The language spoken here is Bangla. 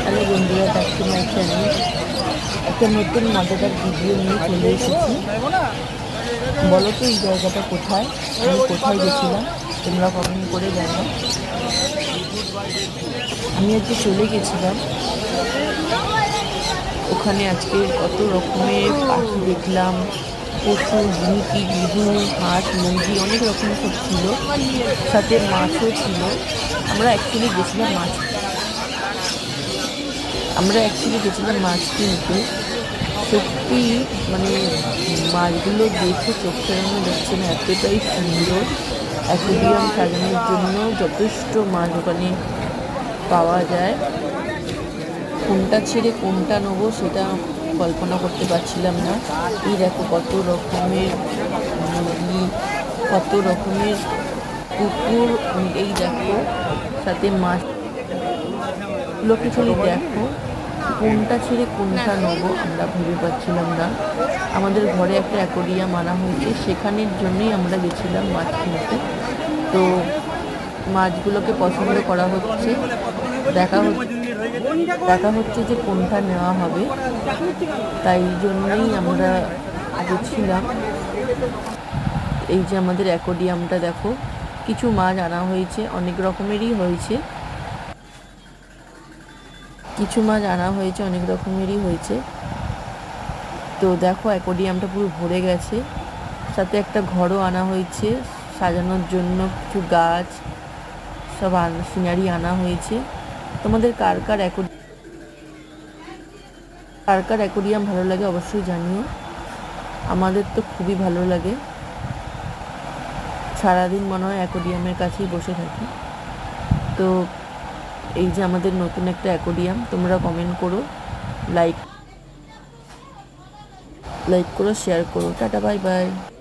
হ্যালো বন্ধুরা, ব্যাক টু মাই চ্যানেল। একটা নতুন মজাদার ভিডিও নিয়ে চলে এসেছি। বলো তো এই জায়গাটা কোথায়, আমি কোথায় গেছিলাম, তোমরা কমেন্ট করে জানাও। আমি আজকে চলে গেছিলাম ওখানে। আজকে কত রকমের পাখি দেখলাম, পশু, ঝিঁকি, ঘুঘু, হাঁস, মুরগি, অনেক রকমের সব ছিল, সাথে মাছও ছিল। আমরা অ্যাকচুয়ালি গেছিলাম মাছ কিনতে। সত্যি মানে মাছগুলো দেখে চোখ ফেরানো যাচ্ছে না, এতটাই সুন্দর। অ্যাকোয়ারিয়াম সাজানোর জন্য যথেষ্ট মাছ ওখানে পাওয়া যায়। কোনটা ছেড়ে কোনটা নেবো সেটা কল্পনা করতে পারছিলাম না। এই দেখো কত রকমের মুরগি, কত রকমের কুকুর, এই দেখো সাথে মাছগুলোকে খালি দেখো। কোনটা ছেড়ে কোনটা নেবো আমরা ভেবে পাচ্ছিলাম না। আমাদের ঘরে একটা অ্যাকোয়ারিয়াম আনা হয়েছে, সেখানের জন্যই আমরা গেছিলাম মাছ কিনতে। তো মাছগুলোকে পছন্দ করা হচ্ছে, দেখা হচ্ছে যে কোনটা নেওয়া হবে, তাই জন্যই আমরা গেছিলাম। এই যে আমাদের অ্যাকোয়ারিয়ামটা দেখো, কিছু মাছ আনা হয়েছে, অনেক রকমেরই হয়েছে। তো দেখো অ্যাকোয়ারিয়ামটা পুরো ভরে গেছে। সাথে একটা ঘরও আনা হয়েছে সাজানোর জন্য, কিছু গাছ সব সিনারি আনা হয়েছে। তোমাদের কার কার অ্যাকোয়ারিয়াম ভালো লাগে অবশ্যই জানিও। আমাদের তো খুবই ভালো লাগে, সারাদিন মনে হয় অ্যাকোয়ারিয়ামের কাছেই বসে থাকি। তো এই যে আমাদের নতুন একটা অ্যাকোয়ারিয়াম, তোমরা কমেন্ট করো, লাইক করো, শেয়ার করো। Tata, bye bye.